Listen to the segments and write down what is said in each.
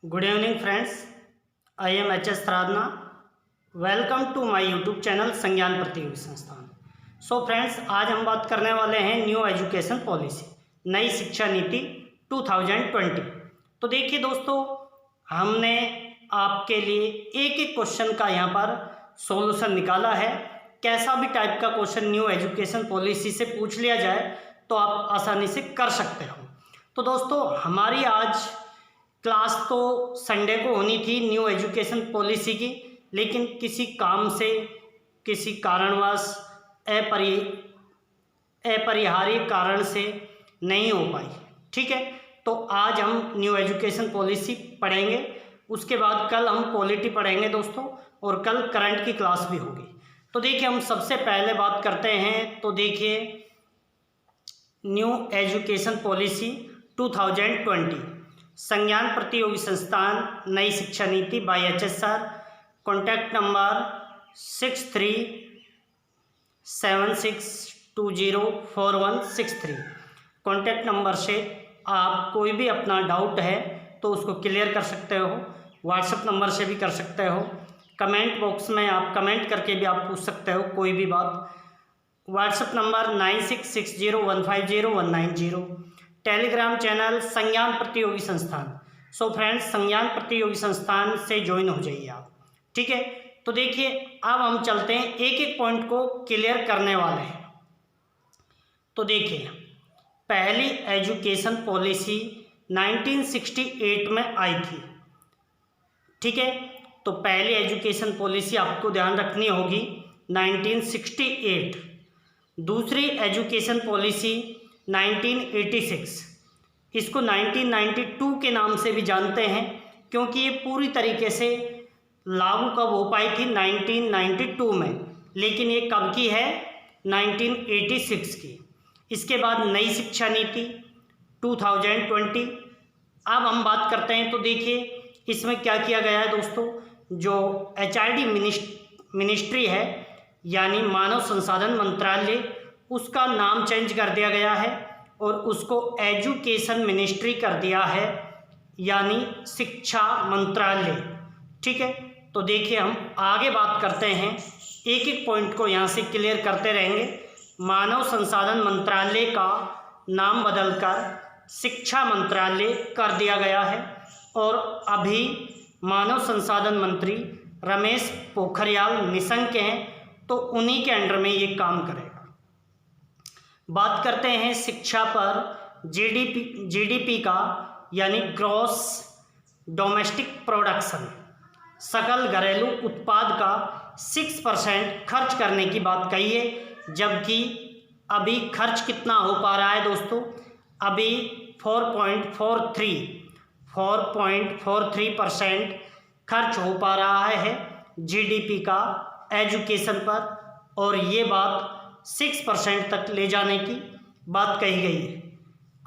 Good evening friends, I am HS Thradna. Welcome to my YouTube channel Sangyan Pratiyogi संस्थान। So friends, आज हम बात करने वाले हैं न्यू एजुकेशन पॉलिसी, नई शिक्षा नीति 2020। तो देखिए दोस्तों, हमने आपके लिए एक एक क्वेश्चन का यहाँ पर सॉल्यूशन निकाला है। कैसा भी टाइप का क्वेश्चन न्यू एजुकेशन पॉलिसी से पूछ लिया जाए तो आप आसानी से कर सकते हो। तो दोस्तों, हमारी आज क्लास तो संडे को होनी थी न्यू एजुकेशन पॉलिसी की, लेकिन किसी काम से, किसी कारणवश अपरिहार्य कारण से नहीं हो पाई। ठीक है, तो आज हम न्यू एजुकेशन पॉलिसी पढ़ेंगे। उसके बाद कल हम पॉलिटी पढ़ेंगे दोस्तों, और कल करंट की क्लास भी होगी। तो देखिए, हम सबसे पहले बात करते हैं। तो देखिए, न्यू एजुकेशन पॉलिसी 2020, संज्ञान प्रतियोगी संस्थान नई शिक्षा नीति by HSR। Contact number 6376204163। Contact number से आप कोई भी अपना डाउट है तो उसको क्लियर कर सकते हो। व्हाट्सएप नंबर से भी कर सकते हो। कमेंट बॉक्स में आप कमेंट करके भी आप पूछ सकते हो कोई भी बात। WhatsApp number 9660150190। Telegram channel Sangyan Pratiyogi संस्थान। सो फ्रेंड्स, संज्ञान प्रतियोगी संस्थान से ज्वाइन हो जाइए आप। ठीक है, तो देखिए, अब हम चलते हैं, एक एक पॉइंट को क्लियर करने वाले हैं। तो देखिए, पहली एजुकेशन पॉलिसी 1968 में आई थी। ठीक है, तो पहली एजुकेशन पॉलिसी आपको ध्यान रखनी होगी 1968। दूसरी एजुकेशन पॉलिसी 1986, इसको 1992 के नाम से भी जानते हैं, क्योंकि ये पूरी तरीके से लागू कब हो पाई थी 1992 में, लेकिन ये कब की है 1986 की। इसके बाद नई शिक्षा नीति 2020। अब हम बात करते हैं। तो देखिए, इसमें क्या किया गया है दोस्तों, जो HRD मिनिस्ट्री है, यानी मानव संसाधन मंत्रालय, उसका नाम चेंज कर दिया गया है और उसको एजुकेशन मिनिस्ट्री कर दिया है, यानी शिक्षा मंत्रालय। ठीक है, तो देखिए, हम आगे बात करते हैं, एक एक पॉइंट को यहाँ से क्लियर करते रहेंगे। मानव संसाधन मंत्रालय का नाम बदलकर शिक्षा मंत्रालय कर दिया गया है, और अभी मानव संसाधन मंत्री रमेश पोखरियाल निशंक हैं, तो उन्हीं के अंडर में ये काम करेगा। बात करते हैं शिक्षा पर जीडीपी का, यानी ग्रॉस डोमेस्टिक प्रोडक्शन, सकल घरेलू उत्पाद का 6% खर्च करने की बात कही है। जबकि अभी खर्च कितना हो पा रहा है दोस्तों, अभी 4.43% खर्च हो पा रहा है जीडीपी का एजुकेशन पर, और ये बात 6% तक ले जाने की बात कही गई है।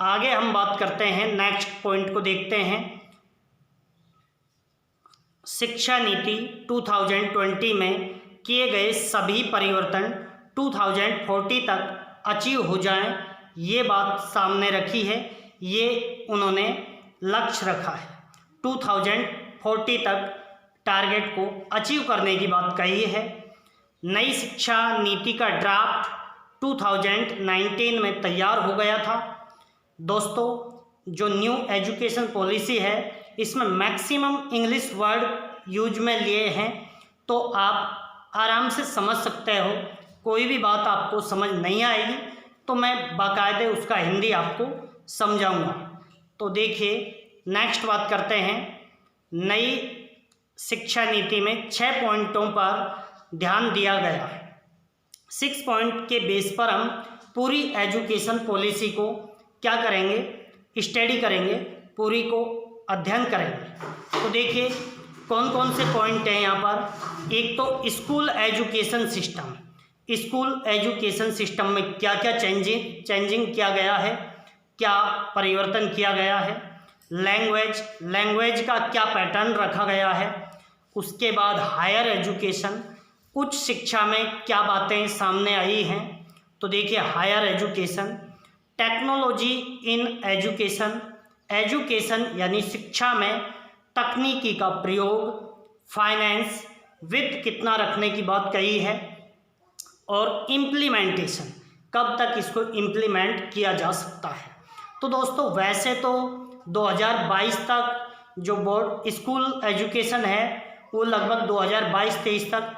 आगे हम बात करते हैं, नेक्स्ट पॉइंट को देखते हैं। शिक्षा नीति 2020 में किए गए सभी परिवर्तन 2040 तक अचीव हो जाएं, ये बात सामने रखी है। ये उन्होंने लक्ष्य रखा है, 2040 तक टारगेट को अचीव करने की बात कही है। नई शिक्षा नीति का ड्राफ्ट 2019 में तैयार हो गया था। दोस्तों, जो न्यू एजुकेशन पॉलिसी है, इसमें मैक्सिमम इंग्लिश वर्ड यूज में लिए हैं, तो आप आराम से समझ सकते हो। कोई भी बात आपको समझ नहीं आएगी तो मैं बाकायदे उसका हिंदी आपको समझाऊंगा। तो देखिए, नेक्स्ट बात करते हैं। नई शिक्षा नीति में 6 पॉइंटों पर ध्यान दिया गया है। 6 पॉइंट के बेस पर हम पूरी एजुकेशन पॉलिसी को क्या करेंगे, स्टडी करेंगे, पूरी को अध्ययन करेंगे। तो देखिए, कौन कौन से पॉइंट हैं यहाँ पर। एक तो school education system. School education system में क्या क्या चेंजिंग किया गया है, क्या परिवर्तन किया गया है। लैंग्वेज का क्या पैटर्न रखा गया है। उसके बाद हायर एजुकेशन, उच्च शिक्षा में क्या बातें सामने आई हैं। तो देखिए, higher education, technology in education यानी शिक्षा में तकनीकी का प्रयोग, फाइनेंस, वित्त कितना रखने की बात कही है, और इम्प्लीमेंटेशन कब तक इसको इम्प्लीमेंट किया जा सकता है। तो दोस्तों वैसे तो 2022 तक जो बोर्ड स्कूल एजुकेशन है वो लगभग 2022-23 तक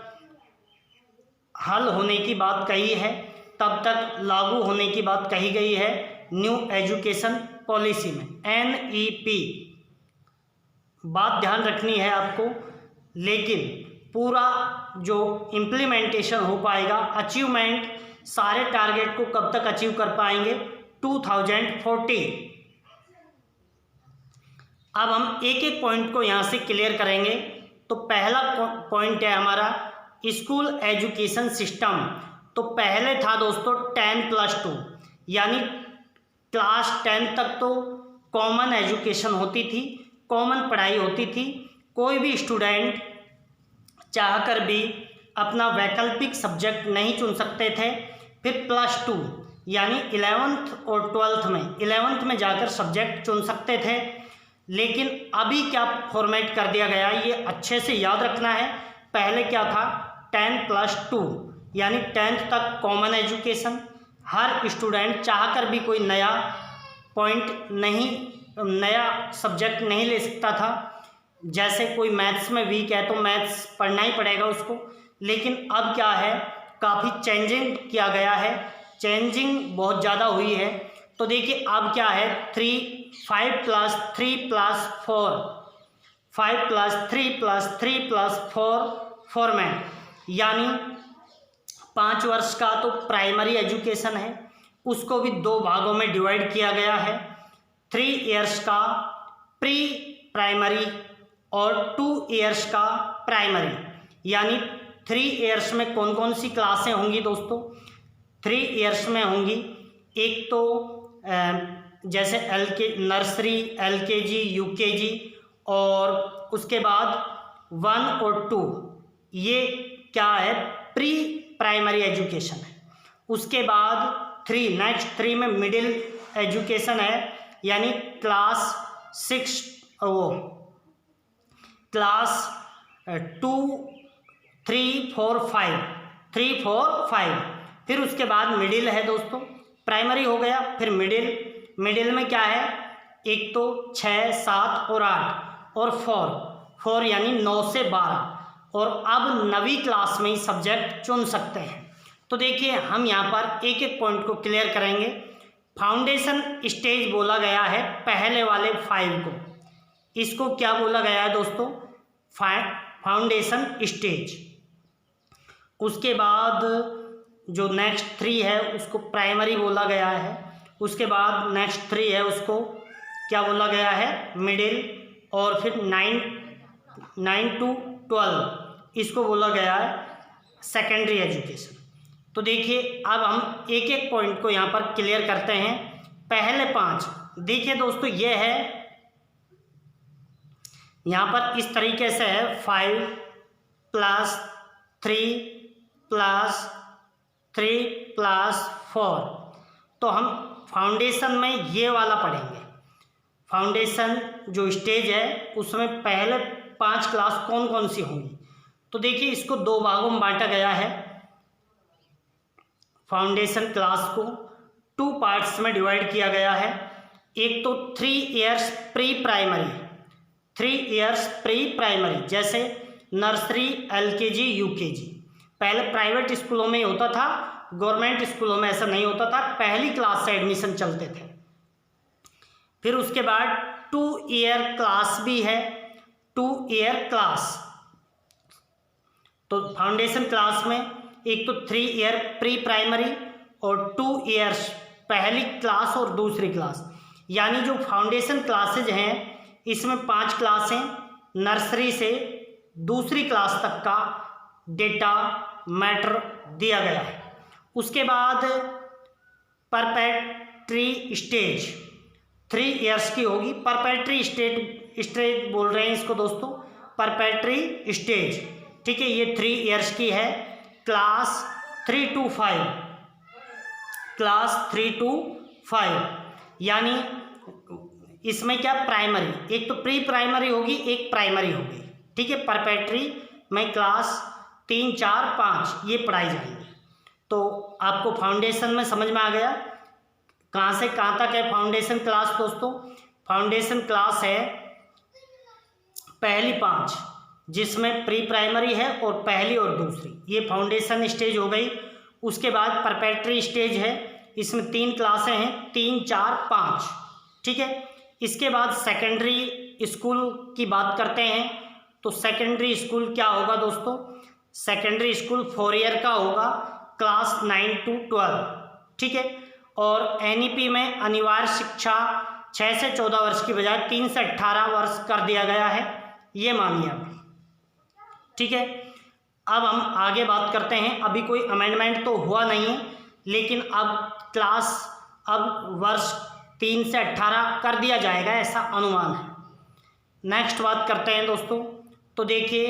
हल होने की बात कही है, तब तक लागू होने की बात कही गई है न्यू एजुकेशन पॉलिसी में, NEP। बात ध्यान रखनी है आपको, लेकिन पूरा जो इम्प्लीमेंटेशन हो पाएगा, अचीवमेंट, सारे टारगेट को कब तक अचीव कर पाएंगे, 2040। अब हम एक एक पॉइंट को यहाँ से क्लियर करेंगे। तो पहला पॉइंट है हमारा स्कूल एजुकेशन सिस्टम। तो पहले था दोस्तों 10+2, यानी क्लास 10 तक तो कॉमन एजुकेशन होती थी, कॉमन पढ़ाई होती थी, कोई भी स्टूडेंट चाहकर भी अपना वैकल्पिक सब्जेक्ट नहीं चुन सकते थे। फिर +2 यानी 11th और 12th में, 11th में जाकर सब्जेक्ट चुन सकते थे। लेकिन अभी क्या फॉर्मेट कर दिया गया, ये अच्छे से याद रखना है। पहले क्या था 10+2 यानी 10th तक कॉमन एजुकेशन, हर स्टूडेंट चाहकर भी कोई नया पॉइंट नहीं, नया सब्जेक्ट नहीं ले सकता था। जैसे कोई मैथ्स में वीक है तो मैथ्स पढ़ना ही पड़ेगा उसको। लेकिन अब क्या है, काफ़ी चेंजिंग किया गया है, चेंजिंग बहुत ज़्यादा हुई है। तो देखिए अब क्या है 5+3+4 5+3+3+4 फॉर्मेट, यानी 5 वर्ष का तो प्राइमरी एजुकेशन है, उसको भी 2 भागों में डिवाइड किया गया है। 3 इयर्स का प्री प्राइमरी और 2 इयर्स का प्राइमरी, यानी 3 इयर्स में कौन कौन सी क्लासें होंगी दोस्तों। 3 इयर्स में होंगी एक तो जैसे नर्सरी, LKG, UKG, और उसके बाद 1 और 2, ये क्या है प्री प्राइमरी एजुकेशन है। उसके बाद 3, नेक्स्ट 3 में मिडिल एजुकेशन है, यानी क्लास 2, 3, 4, 5। फिर उसके बाद मिडिल है दोस्तों, प्राइमरी हो गया, फिर मिडिल में क्या है, एक तो 6, 7 और 8 और 4 यानी 9 से 12, और अब 9वीं क्लास में ही सब्जेक्ट चुन सकते हैं। तो देखिए हम यहाँ पर एक एक पॉइंट को क्लियर करेंगे। फाउंडेशन स्टेज बोला गया है पहले वाले 5 को, इसको क्या बोला गया है दोस्तों, फाउंडेशन स्टेज। उसके बाद जो नेक्स्ट 3 है उसको प्राइमरी बोला गया है। उसके बाद नेक्स्ट 3 है उसको क्या बोला गया है, मिडिल, और फिर 9 to 12 इसको बोला गया है सेकेंडरी एजुकेशन। तो देखिए अब हम एक एक पॉइंट को यहाँ पर क्लियर करते हैं। पहले 5 देखिए दोस्तों, ये है यहाँ पर इस तरीके से है 5+3+3+4। तो हम फाउंडेशन में ये वाला पढ़ेंगे। फाउंडेशन जो स्टेज है उसमें पहले 5 क्लास कौन कौन सी होंगी। तो देखिए इसको 2 भागों में बांटा गया है। फाउंडेशन क्लास को 2 पार्ट्स में डिवाइड किया गया है। एक तो 3 इयर्स प्री प्राइमरी, जैसे नर्सरी, LKG, UKG। पहले प्राइवेट स्कूलों में होता था, गवर्नमेंट स्कूलों में ऐसा नहीं होता था, पहली क्लास से एडमिशन चलते थे। फिर उसके बाद 2 ईयर क्लास भी है, 2 ईयर क्लास। तो फाउंडेशन क्लास में एक तो 3 ईयर प्री प्राइमरी और 2 ईयर्स पहली क्लास और दूसरी क्लास, यानी जो फाउंडेशन क्लासेज हैं इसमें 5 क्लासें, नर्सरी से दूसरी क्लास तक का डेटा मैटर दिया गया है। उसके बाद परपेट्री स्टेज 3 इयर्स की होगी। परपेट्री स्टेज बोल रहे हैं इसको दोस्तों, परपेट्री स्टेज, ठीक है। ये 3 इयर्स की है, क्लास 3 to 5, यानी इसमें क्या प्राइमरी, एक तो प्री प्राइमरी होगी, एक प्राइमरी होगी, ठीक है। प्रिपरेटरी में क्लास 3, 4, 5 ये पढ़ाई जाएंगी। तो आपको फाउंडेशन में समझ में आ गया, कहाँ से कहाँ तक है फाउंडेशन क्लास दोस्तों। फाउंडेशन क्लास है पहली 5, जिसमें प्री प्राइमरी है और पहली और दूसरी, ये फाउंडेशन स्टेज हो गई। उसके बाद प्रिपरेटरी स्टेज है, इसमें 3 क्लासें हैं, 3, 4, 5, ठीक है। इसके बाद सेकेंडरी स्कूल की बात करते हैं। तो सेकेंडरी स्कूल क्या होगा दोस्तों, सेकेंडरी स्कूल 4 ईयर का होगा, क्लास 9 to 12, ठीक है। और एनईपी में अनिवार्य शिक्षा 6 से 14 वर्ष की बजाय 3 से 18 वर्ष कर दिया गया है, ये मानिए आप, ठीक है। अब हम आगे बात करते हैं। अभी कोई अमेंडमेंट तो हुआ नहीं है, लेकिन अब वर्ष 3 से 18 कर दिया जाएगा, ऐसा अनुमान है। नेक्स्ट बात करते हैं दोस्तों। तो देखिए,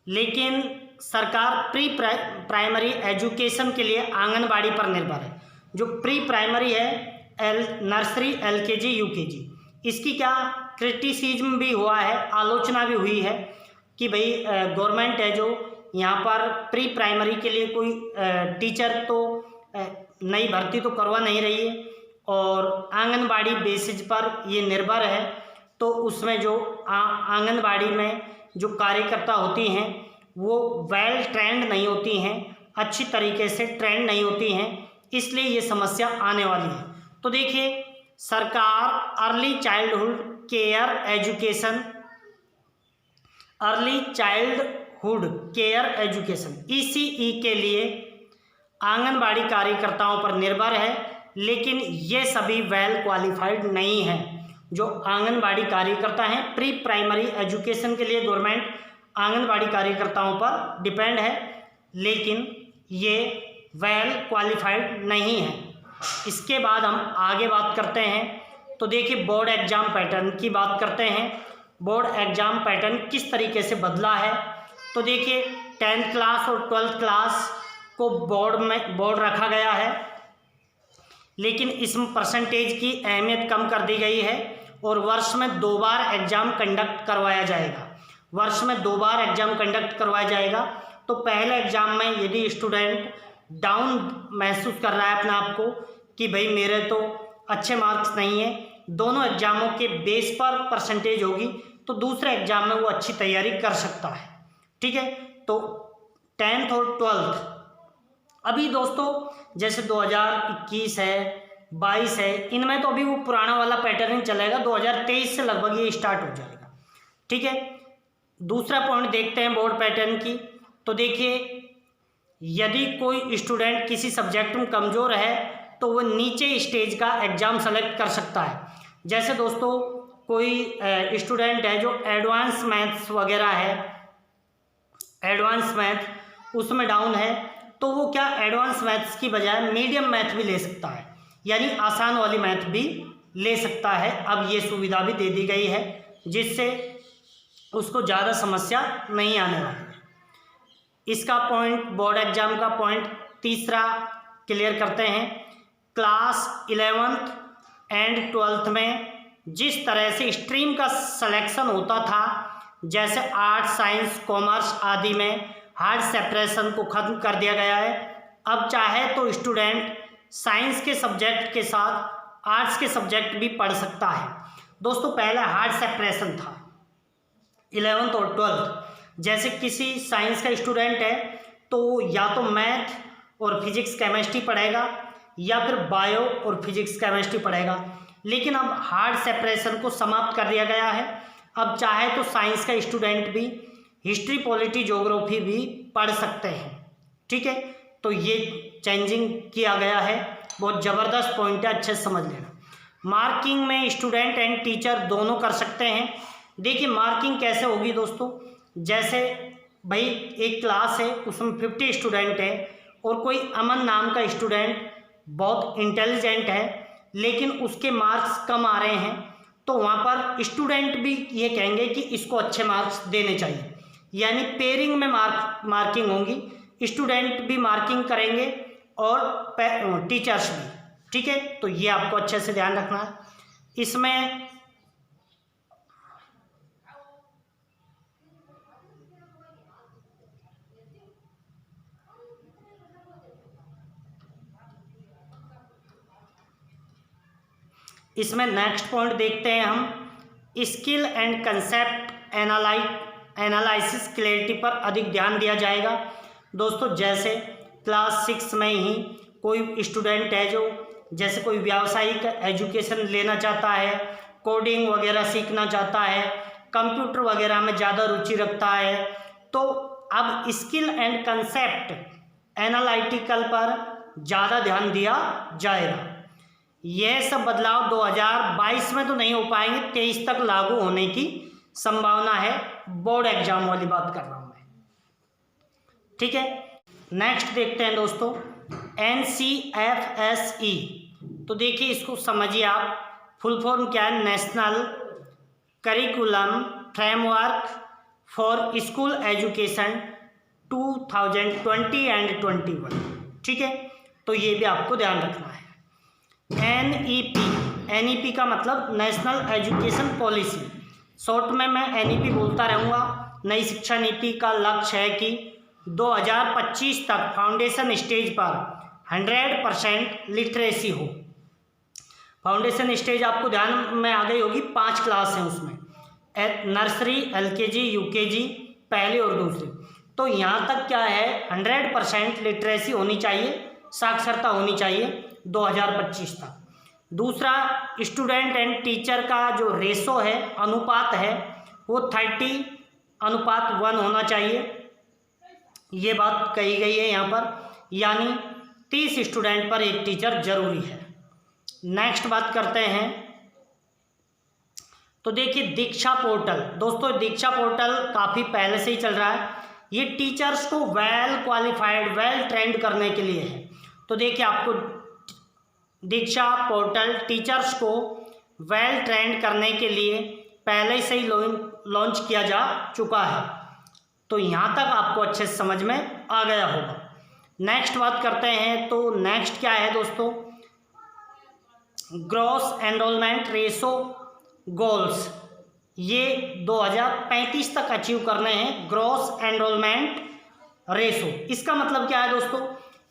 लेकिन सरकार प्री प्राइमरी एजुकेशन के लिए आंगनबाड़ी पर निर्भर है। जो प्री प्राइमरी है, नर्सरी, LKG, UKG, इसकी क्या क्रिटिसिज्म भी हुआ है, आलोचना भी हुई है कि भाई गवर्नमेंट है जो यहाँ पर प्री प्राइमरी के लिए कोई टीचर तो नई भर्ती तो करवा नहीं रही है, और आंगनबाड़ी बेसिस पर ये निर्भर है। तो उसमें जो आंगनबाड़ी में जो कार्यकर्ता होती हैं वो वेल ट्रेंड नहीं होती हैं, अच्छी तरीके से ट्रेंड नहीं होती हैं, इसलिए ये समस्या आने वाली है। तो देखिए, सरकार early childhood care education ECE के लिए आंगनबाड़ी कार्यकर्ताओं पर निर्भर है, लेकिन ये सभी वेल क्वालिफाइड नहीं हैं। जो आंगनबाड़ी कार्यकर्ता हैं, प्री प्राइमरी एजुकेशन के लिए गवर्नमेंट आंगनबाड़ी कार्यकर्ताओं पर डिपेंड है, लेकिन ये वेल क्वालिफाइड नहीं है। इसके बाद हम आगे बात करते हैं। तो देखिए, बोर्ड एग्जाम पैटर्न की बात करते हैं। बोर्ड एग्जाम पैटर्न किस तरीके से बदला है। तो देखिए, 10th क्लास और 12th क्लास को बोर्ड रखा गया है, लेकिन इसमें परसेंटेज की अहमियत कम कर दी गई है, और वर्ष में 2 बार एग्जाम कंडक्ट करवाया जाएगा। तो पहले एग्जाम में यदि स्टूडेंट डाउन महसूस कर रहा है अपने आप को कि भाई मेरे तो अच्छे मार्क्स नहीं है, दोनों एग्जामों के बेस पर परसेंटेज होगी, तो दूसरे एग्जाम में वो अच्छी तैयारी कर सकता है, ठीक है। तो 10th और 12th अभी दोस्तों जैसे 2021 है, 22 है, इनमें तो अभी वो पुराना वाला पैटर्न ही चलेगा, 2023 से लगभग ये स्टार्ट हो जाएगा, ठीक है। दूसरा पॉइंट देखते हैं बोर्ड पैटर्न की। तो देखिए, यदि कोई स्टूडेंट किसी सब्जेक्ट में कमज़ोर है तो वो नीचे स्टेज का एग्ज़ाम सेलेक्ट कर सकता है। जैसे दोस्तों कोई स्टूडेंट है जो एडवांस मैथ्स वगैरह है, एडवांस मैथ उसमें डाउन है, तो वो क्या एडवांस मैथ्स की बजाय मीडियम मैथ भी ले सकता है, यानी आसान वाली मैथ भी ले सकता है। अब ये सुविधा भी दे दी गई है, जिससे उसको ज़्यादा समस्या नहीं आने वाली है। इसका पॉइंट, बोर्ड एग्जाम का पॉइंट तीसरा क्लियर करते हैं। क्लास 11th एंड 12th में जिस तरह से स्ट्रीम का सिलेक्शन होता था, जैसे आर्ट्स, साइंस, कॉमर्स आदि में हार्ड सेपरेशन को ख़त्म कर दिया गया है। अब चाहे तो स्टूडेंट साइंस के सब्जेक्ट के साथ आर्ट्स के सब्जेक्ट भी पढ़ सकता है। दोस्तों पहले हार्ड सेपरेशन था 11th और 12th। जैसे किसी साइंस का स्टूडेंट है तो या तो मैथ और फिजिक्स केमिस्ट्री पढ़ेगा या फिर बायो और फिजिक्स केमिस्ट्री पढ़ेगा, लेकिन अब हार्ड सेपरेशन को समाप्त कर दिया गया है। अब चाहे तो साइंस का स्टूडेंट भी हिस्ट्री, पॉलिटी, ज्योग्राफी भी पढ़ सकते हैं, ठीक है। तो ये चेंजिंग किया गया है, बहुत ज़बरदस्त पॉइंट है, अच्छे से समझ लेना। मार्किंग में स्टूडेंट एंड टीचर दोनों कर सकते हैं। देखिए मार्किंग कैसे होगी दोस्तों, जैसे भाई एक क्लास है उसमें 50 स्टूडेंट है और कोई अमन नाम का स्टूडेंट बहुत इंटेलिजेंट है लेकिन उसके मार्क्स कम आ रहे हैं, तो वहाँ पर स्टूडेंट भी ये कहेंगे कि इसको अच्छे मार्क्स देने चाहिए, यानी पेयरिंग में मार्किंग होंगी, स्टूडेंट भी मार्किंग करेंगे और टीचर्स भी, ठीक है। तो ये आपको अच्छे से ध्यान रखना है। इसमें नेक्स्ट पॉइंट देखते हैं हम, skill and concept analysis clarity पर अधिक ध्यान दिया जाएगा। दोस्तों जैसे क्लास 6 में ही कोई स्टूडेंट है जो जैसे कोई व्यावसायिक एजुकेशन लेना चाहता है, कोडिंग वगैरह सीखना चाहता है, कंप्यूटर वगैरह में ज़्यादा रुचि रखता है, तो अब स्किल एंड कंसेप्ट एनालिटिकल पर ज़्यादा ध्यान दिया जाएगा। यह सब बदलाव 2022 में तो नहीं हो पाएंगे, 23 तक लागू होने की संभावना है। बोर्ड एग्जाम वाली बात कर रहा हूं मैं, ठीक है। नेक्स्ट देखते हैं दोस्तों, NCFSE। तो देखिए इसको समझिए आप, फुल फॉर्म क्या है, national curriculum framework for school education 2020 and 21, ठीक है। तो ये भी आपको ध्यान रखना है। NEP का मतलब नेशनल एजुकेशन पॉलिसी, शॉर्ट में मैं NEP बोलता रहूँगा। नई शिक्षा नीति का लक्ष्य है कि 2025 तक फाउंडेशन स्टेज पर 100% लिटरेसी हो। फाउंडेशन स्टेज आपको ध्यान में आ गई होगी, 5 क्लास हैं उसमें, नर्सरी, LKG, UKG, पहली और दूसरी। तो यहाँ तक क्या है, 100% लिटरेसी होनी चाहिए, साक्षरता होनी चाहिए 2025 तक। दूसरा, स्टूडेंट एंड टीचर का जो रेशो है, अनुपात है, वो 30:1 होना चाहिए। ये बात कही गई है यहाँ पर, यानी 30 स्टूडेंट पर एक टीचर जरूरी है। नेक्स्ट बात करते हैं, तो देखिए दीक्षा पोर्टल। दोस्तों दीक्षा पोर्टल काफ़ी पहले से ही चल रहा है, ये टीचर्स को वेल क्वालिफाइड, वेल ट्रेंड करने के लिए है। तो देखिए आपको दीक्षा पोर्टल टीचर्स को वेल ट्रेंड करने के लिए पहले से ही लॉन्च किया जा चुका है। तो यहाँ तक आपको अच्छे से समझ में आ गया होगा। नेक्स्ट बात करते हैं, तो नेक्स्ट क्या है दोस्तों, ग्रॉस एनरोलमेंट रेशो गोल्स, ये 2035 तक अचीव करने हैं, ग्रॉस एनरोलमेंट रेशो। इसका मतलब क्या है दोस्तों,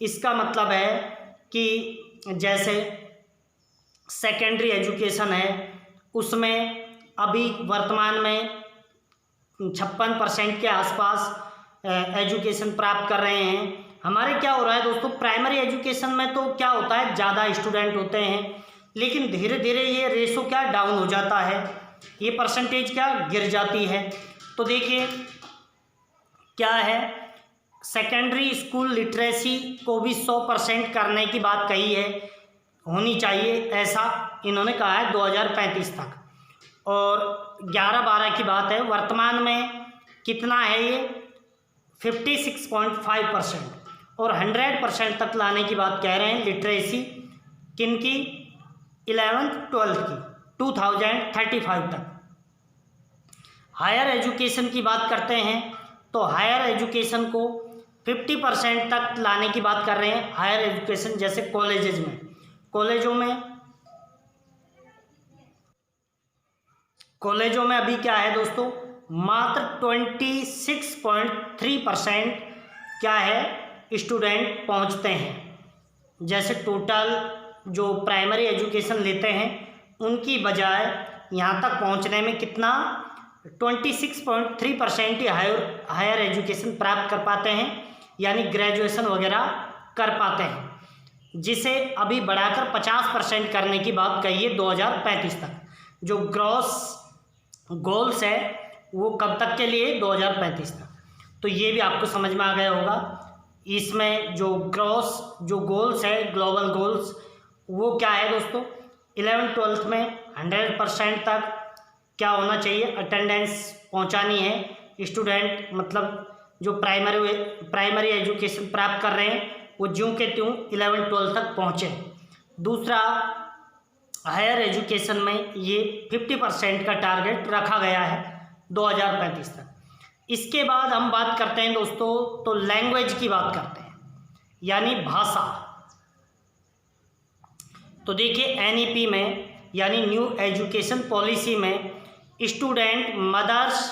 इसका मतलब है कि जैसे सेकेंडरी एजुकेशन है, उसमें अभी वर्तमान में 56% के आसपास एजुकेशन प्राप्त कर रहे हैं। हमारे क्या हो रहा है दोस्तों, प्राइमरी एजुकेशन में तो क्या होता है, ज़्यादा स्टूडेंट होते हैं, लेकिन धीरे धीरे ये रेशो क्या डाउन हो जाता है, ये परसेंटेज क्या गिर जाती है। तो देखिए क्या है, सेकेंडरी स्कूल लिटरेसी को भी 100% करने की बात कही है, होनी चाहिए, ऐसा इन्होंने कहा है 2035 तक। और 11-12 की बात है, वर्तमान में कितना है ये, 56.5%, और 100% तक लाने की बात कह रहे हैं लिटरेसी, किनकी, 11th-12th की, 2035 तक। हायर एजुकेशन की बात करते हैं, तो हायर एजुकेशन को 50% तक लाने की बात कर रहे हैं। हायर एजुकेशन जैसे कॉलेजेस में, कॉलेजों में अभी क्या है दोस्तों, मात्र 26.3% क्या है स्टूडेंट पहुंचते हैं। जैसे टोटल जो प्राइमरी एजुकेशन लेते हैं उनकी बजाय यहाँ तक पहुँचने में कितना, 26.3% ही हायर एजुकेशन प्राप्त कर पाते हैं, यानी ग्रेजुएशन वगैरह कर पाते हैं, जिसे अभी बढ़ाकर 50% करने की बात कही है 2035 तक। जो ग्रॉस गोल्स है वो कब तक के लिए, 2035 तक। तो ये भी आपको समझ में आ गया होगा। इसमें जो गोल्स है, ग्लोबल गोल्स, वो क्या है दोस्तों, 11th-12th में 100% तक क्या होना चाहिए, अटेंडेंस पहुंचानी है स्टूडेंट, मतलब जो प्राइमरी एजुकेशन प्राप्त कर रहे हैं वो ज्यों के त्यों 11th-12th तक पहुँचे। दूसरा, हायर एजुकेशन में ये 50% का टारगेट रखा गया है 2035 तक। इसके बाद हम बात करते हैं दोस्तों, तो लैंग्वेज की बात करते हैं, यानी भाषा। तो देखिए NEP में यानी न्यू एजुकेशन पॉलिसी में स्टूडेंट मदर्स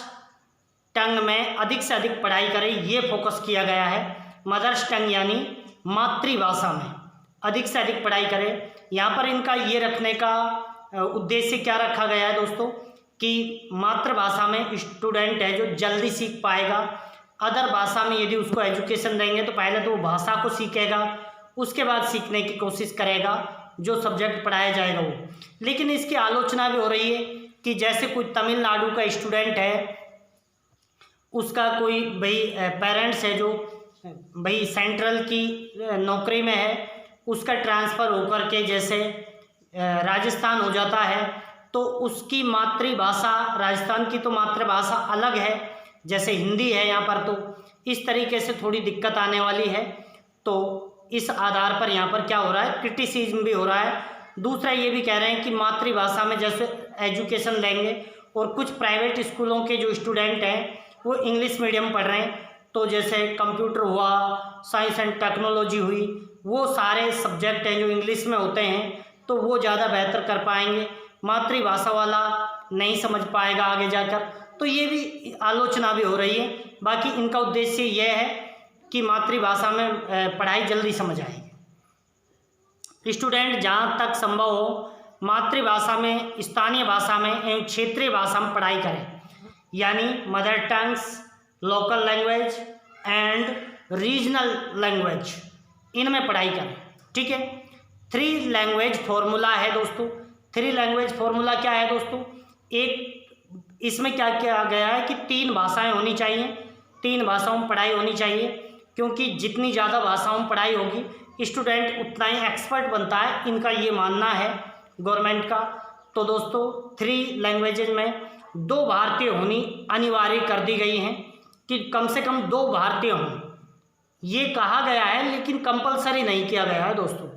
टंग में अधिक से अधिक पढ़ाई करें, ये फोकस किया गया है। मदर्स टंग यानी मातृभाषा में अधिक से अधिक पढ़ाई करें। यहाँ पर इनका ये रखने का उद्देश्य क्या रखा गया है दोस्तों कि मातृभाषा में स्टूडेंट है जो जल्दी सीख पाएगा। अदर भाषा में यदि उसको एजुकेशन देंगे तो पहले तो वो भाषा को सीखेगा, उसके बाद सीखने की कोशिश करेगा जो सब्जेक्ट पढ़ाया जाएगा वो। लेकिन इसकी आलोचना भी हो रही है कि जैसे कोई तमिलनाडु का स्टूडेंट है, उसका कोई भाई पेरेंट्स है जो भाई सेंट्रल की नौकरी में है, उसका ट्रांसफ़र होकर के जैसे राजस्थान हो जाता है तो उसकी मातृभाषा, राजस्थान की तो मातृभाषा अलग है, जैसे हिंदी है यहाँ पर, तो इस तरीके से थोड़ी दिक्कत आने वाली है। तो इस आधार पर यहाँ पर क्या हो रहा है, क्रिटिसिज्म भी हो रहा है। दूसरा ये भी कह रहे हैं कि मातृभाषा में जैसे एजुकेशन लेंगे और कुछ प्राइवेट स्कूलों के जो स्टूडेंट हैं वो इंग्लिश मीडियम पढ़ रहे हैं, तो जैसे कंप्यूटर हुआ, साइंस एंड टेक्नोलॉजी हुई, वो सारे सब्जेक्ट हैं जो इंग्लिश में होते हैं तो वो ज़्यादा बेहतर कर पाएंगे, मातृभाषा वाला नहीं समझ पाएगा आगे जाकर। तो ये भी आलोचना भी हो रही है। बाकी इनका उद्देश्य यह है कि मातृभाषा में पढ़ाई जल्दी समझ आएगी। स्टूडेंट जहाँ तक संभव हो मातृभाषा में, स्थानीय भाषा में एवं क्षेत्रीय भाषा में पढ़ाई करें, यानी mother tongues, local language and regional language, इनमें पढ़ाई करें। ठीक है। 3 लैंग्वेज फॉर्मूला है दोस्तों। 3 लैंग्वेज फॉर्मूला क्या है दोस्तों, एक इसमें क्या किया गया है कि 3 भाषाएं होनी चाहिए, 3 भाषाओं में पढ़ाई होनी चाहिए, क्योंकि जितनी ज़्यादा भाषाओं में पढ़ाई होगी स्टूडेंट उतना ही एक्सपर्ट बनता है, इनका ये मानना है गवर्नमेंट का। तो दोस्तों 3 लैंग्वेजेज में 2 भारतीय होनी अनिवार्य कर दी गई हैं कि कम से कम 2 भारतीय हों, ये कहा गया है लेकिन कंपलसरी नहीं किया गया है दोस्तों।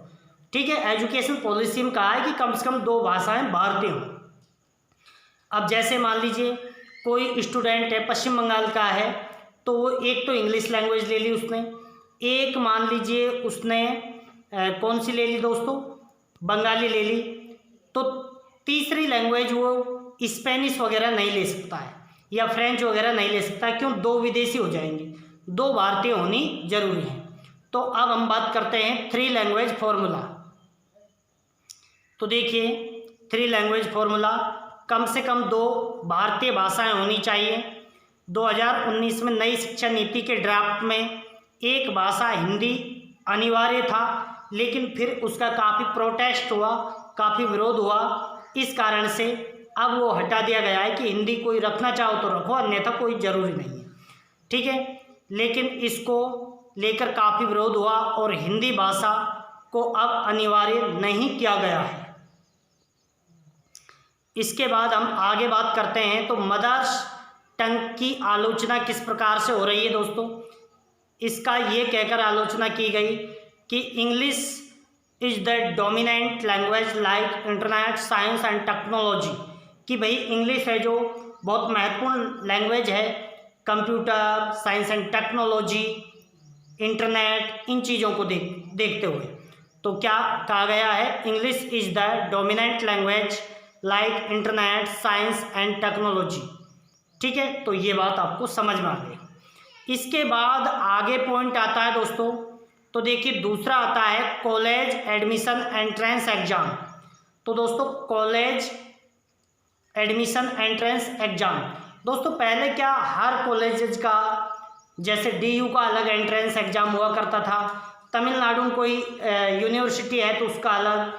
ठीक है, एजुकेशन पॉलिसी में कहा है कि कम से कम 2 भाषाएं भारतीय हों। अब जैसे मान लीजिए कोई स्टूडेंट है पश्चिम बंगाल का है तो वो एक तो इंग्लिश लैंग्वेज ले ली उसने, एक मान लीजिए उसने कौन सी ले ली दोस्तों, बंगाली ले ली, तो तीसरी लैंग्वेज वो स्पेनिश वगैरह नहीं ले सकता है या फ्रेंच वगैरह नहीं ले सकता, क्यों, 2 विदेशी हो जाएंगे, 2 भारतीय होनी जरूरी है। तो अब हम बात करते हैं 3 लैंग्वेज फॉर्मूला। तो देखिए 3 लैंग्वेज फॉर्मूला, कम से कम 2 भारतीय भाषाएं होनी चाहिए। 2019 में नई शिक्षा नीति के ड्राफ्ट में एक भाषा हिंदी अनिवार्य था, लेकिन फिर उसका काफ़ी प्रोटेस्ट हुआ, काफ़ी विरोध हुआ, इस कारण से अब वो हटा दिया गया है कि हिंदी कोई रखना चाहो तो रखो, अन्यथा कोई ज़रूरी नहीं है। ठीक है, लेकिन इसको लेकर काफ़ी विरोध हुआ और हिंदी भाषा को अब अनिवार्य नहीं किया गया है। इसके बाद हम आगे बात करते हैं तो मदर्स टंग की आलोचना किस प्रकार से हो रही है दोस्तों। इसका ये कहकर आलोचना की गई कि English is the dominant language like internet, science and technology, कि भाई इंग्लिश है जो बहुत महत्वपूर्ण लैंग्वेज है, computer, science and technology, internet, इन चीज़ों को देखते हुए तो क्या कहा गया है, English is the dominant language like internet, science and technology. ठीक है, तो ये बात आपको समझ में आ गई। इसके बाद आगे पॉइंट आता है दोस्तों, तो देखिए दूसरा आता है कॉलेज एडमिशन एंट्रेंस एग्जाम। तो दोस्तों कॉलेज एडमिशन एंट्रेंस एग्जाम, दोस्तों पहले क्या हर कॉलेजेस का जैसे DU का अलग एंट्रेंस एग्जाम हुआ करता था, तमिलनाडु में कोई यूनिवर्सिटी है तो उसका अलग,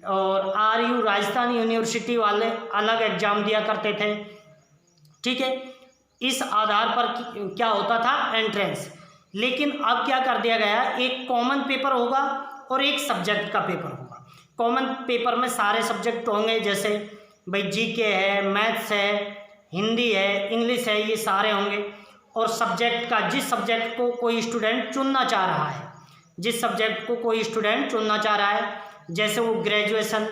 और RU राजस्थान यूनिवर्सिटी वाले अलग एग्ज़ाम दिया करते थे। ठीक है, इस आधार पर क्या होता था, एंट्रेंस। लेकिन अब क्या कर दिया गया, एक कॉमन पेपर होगा और एक सब्जेक्ट का पेपर होगा। कॉमन पेपर में सारे सब्जेक्ट होंगे, जैसे भाई GK है, मैथ्स है, हिंदी है, इंग्लिश है, ये सारे होंगे। और सब्जेक्ट का, जिस सब्जेक्ट को कोई स्टूडेंट चुनना चाह रहा है, जिस सब्जेक्ट को कोई स्टूडेंट चुनना चाह रहा है, जैसे वो ग्रेजुएशन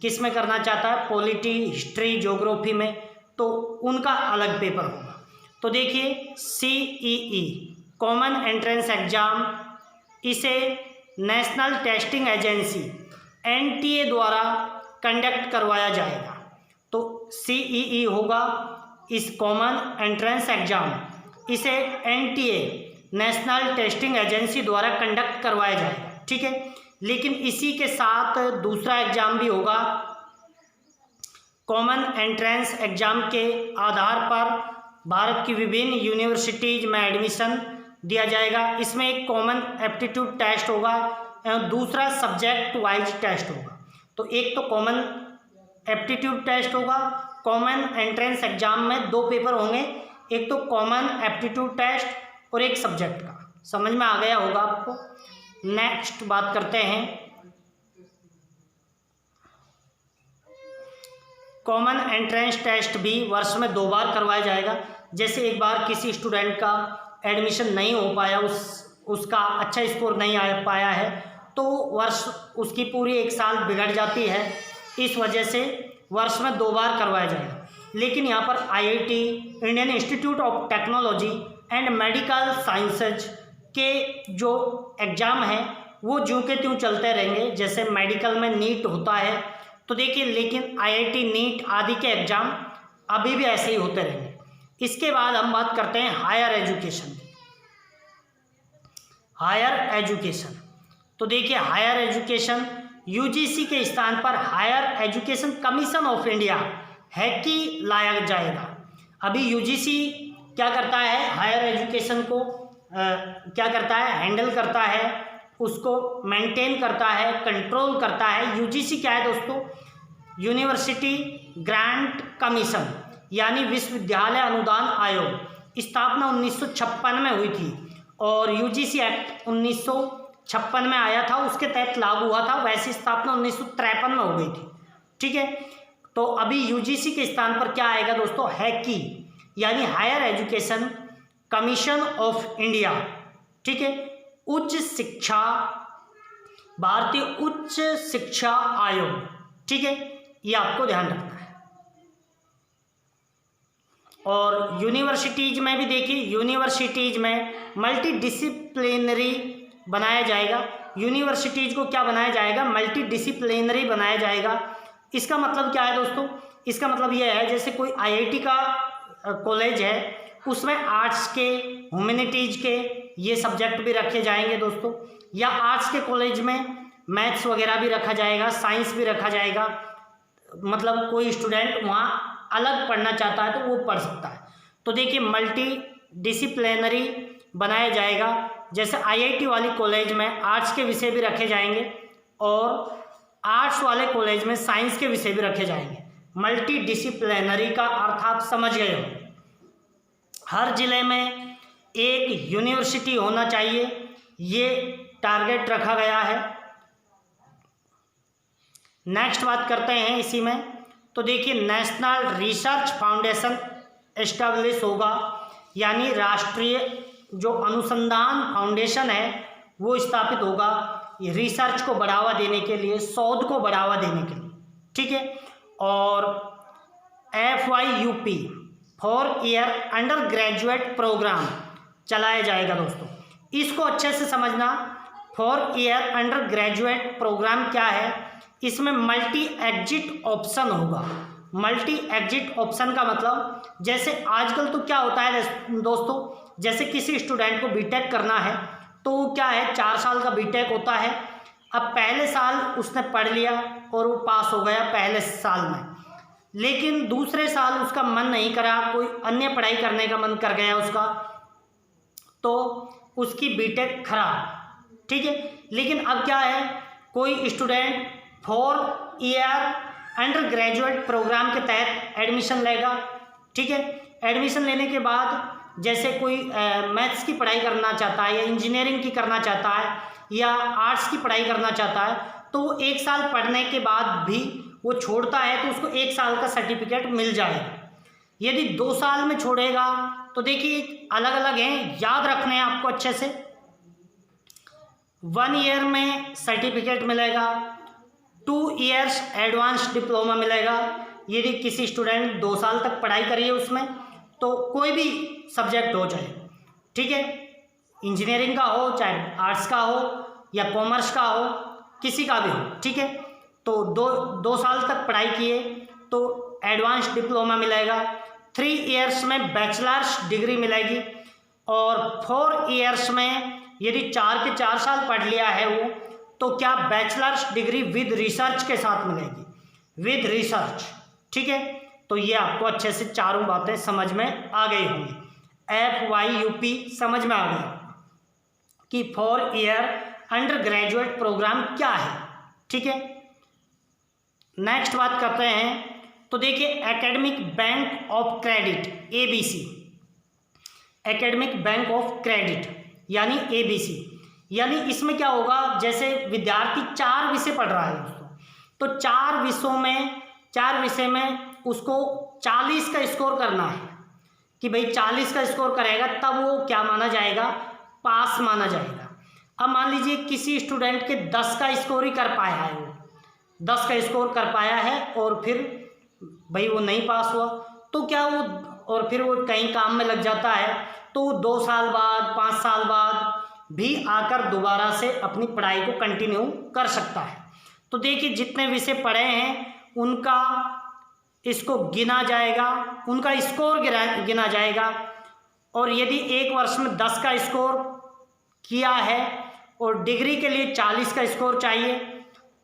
किस में करना चाहता है, पॉलिटी, हिस्ट्री, ज्योग्राफी में, तो उनका अलग पेपर होगा। तो देखिए CEE कॉमन एंट्रेंस एग्जाम, इसे नेशनल टेस्टिंग एजेंसी NTA द्वारा कंडक्ट करवाया जाएगा। तो CEE होगा इस कॉमन एंट्रेंस एग्जाम, इसे NTA नेशनल टेस्टिंग एजेंसी द्वारा कंडक्ट करवाया जाएगा, ठीक है। लेकिन इसी के साथ दूसरा एग्जाम भी होगा, कॉमन एंट्रेंस एग्जाम के आधार पर भारत की विभिन्न यूनिवर्सिटीज में एडमिशन दिया जाएगा। इसमें एक कॉमन एप्टीट्यूड टेस्ट होगा एवं दूसरा सब्जेक्ट वाइज टेस्ट होगा। तो एक तो कॉमन एप्टीट्यूड टेस्ट होगा, कॉमन एंट्रेंस एग्जाम में 2 पेपर होंगे, एक तो कॉमन एप्टीट्यूड टेस्ट और एक सब्जेक्ट का। समझ में आ गया होगा आपको। नेक्स्ट बात करते हैं कॉमन एंट्रेंस टेस्ट भी वर्ष में 2 बार करवाया जाएगा। जैसे एक बार किसी स्टूडेंट का एडमिशन नहीं हो पाया, उसका अच्छा स्कोर नहीं आ पाया है, तो वर्ष उसकी पूरी 1 साल बिगड़ जाती है। इस वजह से वर्ष में 2 बार करवाया जाएगा। लेकिन यहाँ पर IIT Indian institute of technology and medical sciences के जो एग्ज़ाम हैं वो ज्यों के त्यों चलते रहेंगे। जैसे मेडिकल में नीट होता है, तो देखिए, लेकिन IIT नीट आदि के एग्ज़ाम अभी भी ऐसे ही होते रहेंगे। इसके बाद हम बात करते हैं हायर एजुकेशन। हायर एजुकेशन, तो देखिए हायर एजुकेशन UGC के स्थान पर higher education commission of India HECI लाया जाएगा। अभी UGC क्या करता है, हायर एजुकेशन को क्या करता है, हैंडल करता है, उसको मेंटेन करता है, कंट्रोल करता है। UGC क्या है दोस्तों, यूनिवर्सिटी ग्रांट कमीशन, यानी विश्वविद्यालय अनुदान आयोग। स्थापना 1956 में हुई थी और UGC एक्ट 1956 में आया था, उसके तहत लागू हुआ था। वैसी स्थापना 1953 में हो गई थी, ठीक है। तो अभी UGC के स्थान पर क्या आएगा दोस्तों, हैकी, यानी higher education commission of India, ठीक है। उच्च शिक्षा, भारतीय उच्च शिक्षा आयोग, ठीक है, ये आपको ध्यान रखना है। और यूनिवर्सिटीज में भी देखिए, यूनिवर्सिटीज में मल्टी डिसिप्लिनरी बनाया जाएगा। यूनिवर्सिटीज को क्या बनाया जाएगा, मल्टी डिसिप्लिनरी बनाया जाएगा। इसका मतलब क्या है दोस्तों, इसका मतलब यह है जैसे कोई IIT का कॉलेज है, उसमें आर्ट्स के, ह्यूमैनिटीज के ये सब्जेक्ट भी रखे जाएंगे दोस्तों, या आर्ट्स के कॉलेज में मैथ्स वगैरह भी रखा जाएगा, साइंस भी रखा जाएगा। मतलब कोई स्टूडेंट वहाँ अलग पढ़ना चाहता है तो वो पढ़ सकता है। तो देखिए मल्टी डिसिप्लिनरी बनाया जाएगा। जैसे IIT वाली कॉलेज में आर्ट्स के विषय भी रखे जाएंगे और आर्ट्स वाले कॉलेज में साइंस के विषय भी रखे जाएंगे। मल्टी डिसिप्लिनरी का अर्थ आप समझ गए हो। हर जिले में एक यूनिवर्सिटी होना चाहिए, ये टारगेट रखा गया है। नेक्स्ट बात करते हैं इसी में, तो देखिए नेशनल रिसर्च फाउंडेशन एस्टेब्लिश होगा, यानी राष्ट्रीय जो अनुसंधान फाउंडेशन है वो स्थापित होगा, ये रिसर्च को बढ़ावा देने के लिए, शोध को बढ़ावा देने के लिए, ठीक है। और FYUP 4 year undergraduate programme चलाया जाएगा दोस्तों। इसको अच्छे से समझना, 4 ईयर अंडर ग्रेजुएट प्रोग्राम क्या है, इसमें मल्टी एग्जिट ऑप्शन होगा। मल्टी एग्जिट ऑप्शन का मतलब, जैसे आजकल तो क्या होता है दोस्तों, जैसे किसी स्टूडेंट को बीटेक करना है तो क्या है, 4 साल का बीटेक होता है। अब पहले साल उसने पढ़ लिया और वो पास हो गया पहले साल में, लेकिन दूसरे साल उसका मन नहीं करा, कोई अन्य पढ़ाई करने का मन कर गया उसका, तो उसकी बीटेक खराब, ठीक है। लेकिन अब क्या है, कोई student 4 year undergraduate programme के तहत एडमिशन लेगा, ठीक है। एडमिशन लेने के बाद जैसे कोई मैथ्स की पढ़ाई करना चाहता है या इंजीनियरिंग की करना चाहता है या आर्ट्स की पढ़ाई करना चाहता है, तो वो 1 साल पढ़ने के बाद भी वो छोड़ता है तो उसको 1 साल का सर्टिफिकेट मिल जाएगा। यदि 2 साल में छोड़ेगा तो देखिए अलग अलग हैं, याद रखने हैं आपको अच्छे से। 1 ईयर में सर्टिफिकेट मिलेगा, 2 ईयर्स एडवांस डिप्लोमा मिलेगा। यदि किसी स्टूडेंट 2 साल तक पढ़ाई करी है उसमें, तो कोई भी सब्जेक्ट हो जाए, ठीक है, इंजीनियरिंग का हो, चाहे आर्ट्स का हो या कॉमर्स का हो, किसी का भी हो, ठीक है। तो दो साल तक पढ़ाई किए तो एडवांस डिप्लोमा मिलेगा। 3 इयर्स में बैचलर्स डिग्री मिलेगी और 4 इयर्स में यदि 4 के 4 साल पढ़ लिया है वो, तो क्या बैचलर्स डिग्री विद रिसर्च के साथ मिलेगी, विद रिसर्च। ठीक है, तो ये आपको अच्छे से चारों बातें समझ में आ गई होंगी। FYUP समझ में आ गया कि 4 ईयर अंडर ग्रेजुएट प्रोग्राम क्या है। ठीक है, नेक्स्ट बात करते हैं। तो देखिए academic bank of credit ABC, academic bank of credit यानी ABC, यानी इसमें क्या होगा, जैसे विद्यार्थी 4 विषय पढ़ रहा है दोस्तों, तो 4 विषय में उसको 40 का स्कोर करना है कि भाई 40 का स्कोर करेगा तब वो क्या माना जाएगा, पास माना जाएगा। अब मान लीजिए किसी स्टूडेंट के 10 का स्कोर ही कर पाया है, वो 10 का स्कोर कर पाया है और फिर भाई वो नहीं पास हुआ, तो क्या वो और फिर वो कहीं काम में लग जाता है, तो वो 2 साल बाद 5 साल बाद भी आकर दोबारा से अपनी पढ़ाई को कंटिन्यू कर सकता है। तो देखिए जितने विषय पढ़े हैं उनका इसको गिना जाएगा, उनका स्कोर गिना जाएगा, और यदि एक वर्ष में 10 का स्कोर किया है और डिग्री के लिए 40 का स्कोर चाहिए,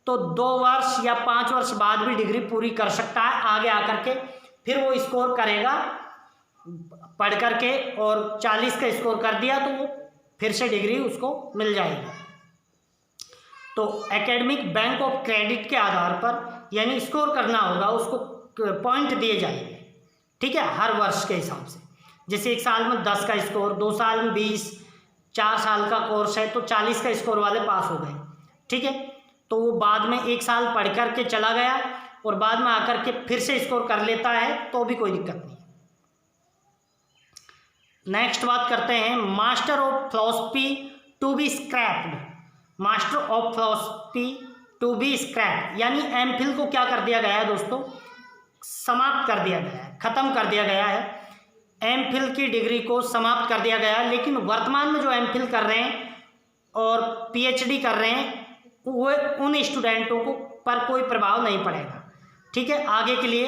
तो 2 वर्ष या 5 वर्ष बाद भी डिग्री पूरी कर सकता है आगे आकर के, फिर वो स्कोर करेगा पढ़ करके, और 40 का स्कोर कर दिया तो वो फिर से डिग्री उसको मिल जाएगी। तो एकेडमिक बैंक ऑफ क्रेडिट के आधार पर यानी स्कोर करना होगा, उसको पॉइंट दिए जाएंगे। ठीक है, हर वर्ष के हिसाब से, जैसे 1 साल में 10 का स्कोर, 2 साल में 20, 4 साल का कोर्स है तो 40 का स्कोर वाले पास हो गए। ठीक है, तो वो बाद में 1 साल पढ़ कर के चला गया और बाद में आकर के फिर से स्कोर कर लेता है तो भी कोई दिक्कत नहीं। नेक्स्ट बात करते हैं master of philosophy to be scrapped, master of philosophy to be scrapped यानी एमफिल को क्या कर दिया गया है दोस्तों, समाप्त कर दिया गया है, खत्म कर दिया गया है। एमफिल की डिग्री को समाप्त कर दिया गया है, लेकिन वर्तमान में जो एमफिल कर रहे हैं और PhD कर रहे हैं वो उन स्टूडेंटों को पर कोई प्रभाव नहीं पड़ेगा। ठीक है, आगे के लिए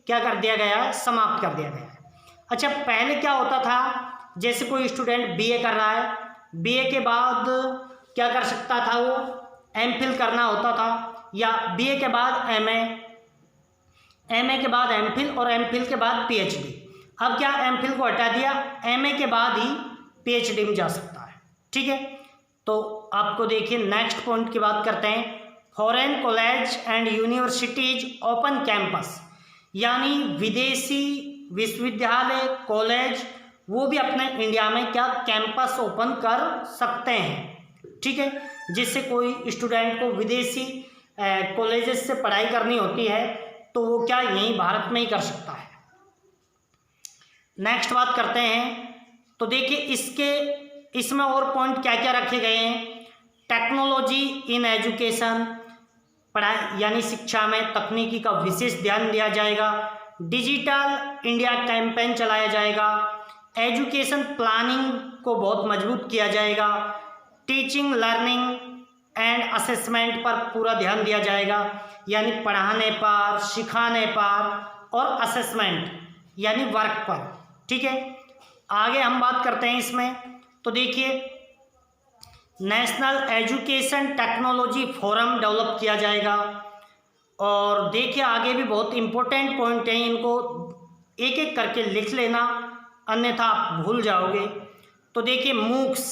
क्या कर दिया गया है, समाप्त कर दिया गया है। अच्छा, पहले क्या होता था, जैसे कोई स्टूडेंट BA कर रहा है, BA के बाद क्या कर सकता था, वो एमफिल करना होता था, या BA के बाद MA के बाद एमफिल और एमफिल के बाद PhD। अब क्या एमफिल को हटा दिया, MA के बाद ही PhD में जा सकता है। ठीक है, तो आपको देखिए नेक्स्ट पॉइंट की बात करते हैं, foreign college and universities open campus, यानी विदेशी विश्वविद्यालय कॉलेज वो भी अपने इंडिया में क्या कैंपस ओपन कर सकते हैं। ठीक है, जिससे कोई स्टूडेंट को विदेशी कॉलेजेस से पढ़ाई करनी होती है तो वो क्या यहीं भारत में ही कर सकता है। नेक्स्ट बात करते हैं, तो देखिए इसमें और पॉइंट क्या क्या रखे गए हैं, टेक्नोलॉजी इन एजुकेशन, पढ़ाई यानी शिक्षा में तकनीकी का विशेष ध्यान दिया जाएगा, डिजिटल इंडिया कैंपेन चलाया जाएगा, एजुकेशन प्लानिंग को बहुत मजबूत किया जाएगा, टीचिंग लर्निंग एंड असेसमेंट पर पूरा ध्यान दिया जाएगा, यानी पढ़ाने पर, सिखाने पर और असेसमेंट यानी वर्क पर। ठीक है, आगे हम बात करते हैं इसमें, तो देखिए national education technology forum develop किया जाएगा, और देखिए आगे भी बहुत इंपॉर्टेंट पॉइंट हैं, इनको एक एक करके लिख लेना अन्यथा आप भूल जाओगे। तो देखिए MOOCs,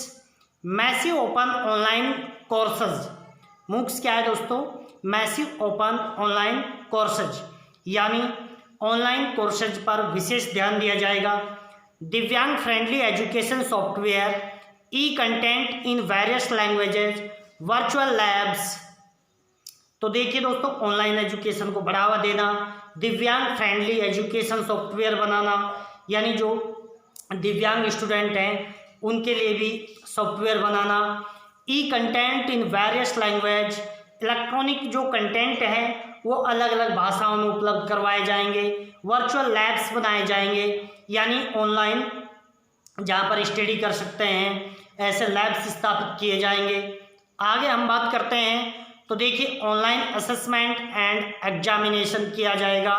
massive open online courses, MOOCs क्या है दोस्तों, मैसिव ओपन ऑनलाइन कोर्सेज यानी ऑनलाइन कोर्सेज पर विशेष ध्यान दिया जाएगा, दिव्यांग friendly education software, E content in various languages, virtual labs. तो देखिए दोस्तों ऑनलाइन एजुकेशन को बढ़ावा देना, दिव्यांग फ्रेंडली एजुकेशन सॉफ्टवेयर बनाना, यानी जो दिव्यांग स्टूडेंट हैं उनके लिए भी software banana, E content in various language, electronic जो कंटेंट है वो अलग अलग भाषाओं में उपलब्ध करवाए जाएंगे, वर्चुअल लैब्स बनाए जाएंगे यानी ऑनलाइन जहाँ पर स्टडी कर सकते हैं ऐसे लैब्स स्थापित किए जाएंगे। आगे हम बात करते हैं तो देखिए ऑनलाइन असेसमेंट एंड एग्जामिनेशन किया जाएगा।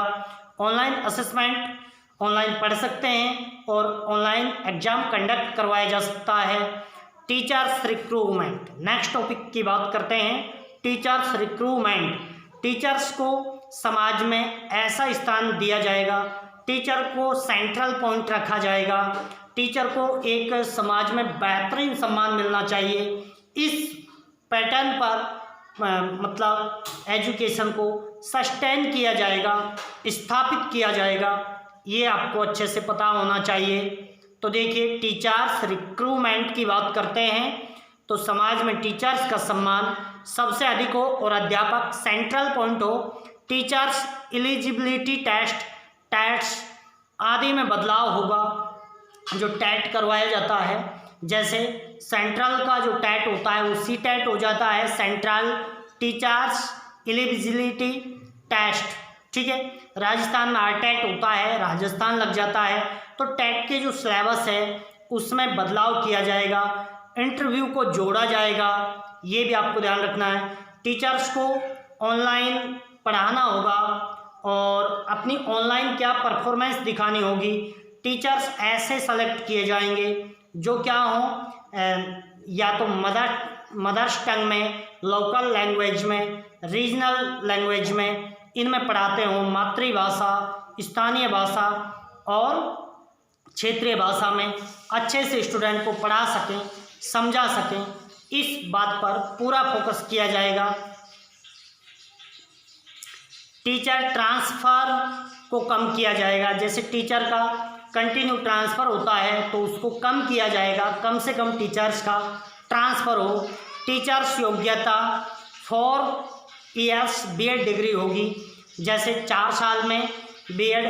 ऑनलाइन असेसमेंट ऑनलाइन पढ़ सकते हैं और ऑनलाइन एग्जाम कंडक्ट करवाया जा सकता है। टीचर्स रिक्रूटमेंट, नेक्स्ट टॉपिक की बात करते हैं। टीचर्स रिक्रूटमेंट, टीचर्स को समाज में ऐसा स्थान दिया जाएगा, टीचर को सेंट्रल पॉइंट रखा जाएगा, टीचर को एक समाज में बेहतरीन सम्मान मिलना चाहिए। इस पैटर्न पर मतलब एजुकेशन को सस्टेन किया जाएगा, स्थापित किया जाएगा, ये आपको अच्छे से पता होना चाहिए। तो देखिए टीचर्स रिक्रूटमेंट की बात करते हैं तो समाज में टीचर्स का सम्मान सबसे अधिक हो और अध्यापक सेंट्रल पॉइंट हो। टीचर्स एलिजिबिलिटी टेस्ट आदि में बदलाव होगा। जो टेट करवाया जाता है, जैसे सेंट्रल का जो टेट होता है वो सी टेट हो जाता है, सेंट्रल टीचर्स एलिजिबिलिटी टेस्ट, ठीक है। राजस्थान में आर टेट होता है, राजस्थान लग जाता है। तो टेट के जो सिलेबस है उसमें बदलाव किया जाएगा, इंटरव्यू को जोड़ा जाएगा, ये भी आपको ध्यान रखना है। टीचर्स को ऑनलाइन पढ़ाना होगा और अपनी ऑनलाइन क्या परफॉर्मेंस दिखानी होगी। टीचर्स ऐसे सेलेक्ट किए जाएंगे जो क्या हो, या तो मदर्स टंग में, लोकल लैंग्वेज में, रीजनल लैंग्वेज में, इनमें पढ़ाते हों, मातृभाषा, स्थानीय भाषा और क्षेत्रीय भाषा में अच्छे से स्टूडेंट को पढ़ा सकें, समझा सकें, इस बात पर पूरा फोकस किया जाएगा। टीचर ट्रांसफ़र को कम किया जाएगा, जैसे टीचर का कंटिन्यू ट्रांसफ़र होता है तो उसको कम किया जाएगा, कम से कम टीचर्स का ट्रांसफ़र हो। टीचर्स योग्यता 4 ईयर्स बीएड डिग्री होगी, जैसे 4 साल में बीएड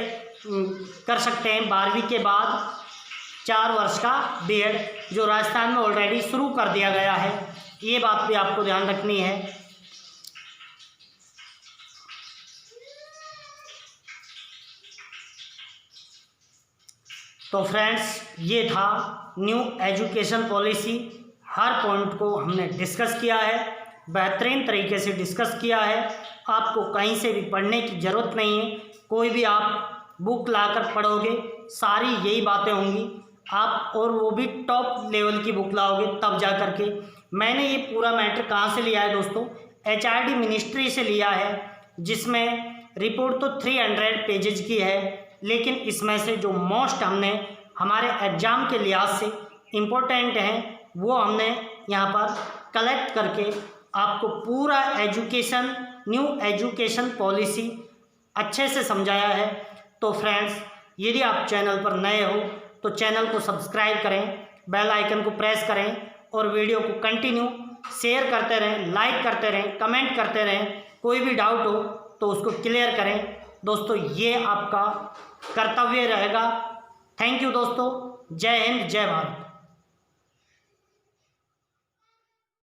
कर सकते हैं, 12वीं के बाद 4 वर्ष का बीएड, जो राजस्थान में ऑलरेडी शुरू कर दिया गया है, ये बात भी आपको ध्यान रखनी है। तो फ्रेंड्स ये था न्यू एजुकेशन पॉलिसी। हर पॉइंट को हमने डिस्कस किया है, बेहतरीन तरीके से डिस्कस किया है। आपको कहीं से भी पढ़ने की ज़रूरत नहीं है, कोई भी आप बुक लाकर पढ़ोगे सारी यही बातें होंगी आप, और वो भी टॉप लेवल की बुक लाओगे तब जा कर के। मैंने ये पूरा मैटर कहाँ से लिया है दोस्तों, HRD मिनिस्ट्री से लिया है, जिसमें रिपोर्ट तो 300 पेजेज की है, लेकिन इसमें से जो मोस्ट हमने हमारे एग्ज़ाम के लिहाज से इम्पोर्टेंट हैं वो हमने यहाँ पर कलेक्ट करके आपको पूरा एजुकेशन, न्यू एजुकेशन पॉलिसी अच्छे से समझाया है। तो फ्रेंड्स यदि आप चैनल पर नए हो तो चैनल को सब्सक्राइब करें, बेल आइकन को प्रेस करें और वीडियो को कंटिन्यू शेयर करते रहें, लाइक करते रहें, कमेंट करते रहें। कोई भी डाउट हो तो उसको क्लियर करें दोस्तों, ये आपका कर्तव्य रहेगा। थैंक यू दोस्तों, जय हिंद, जय भारत।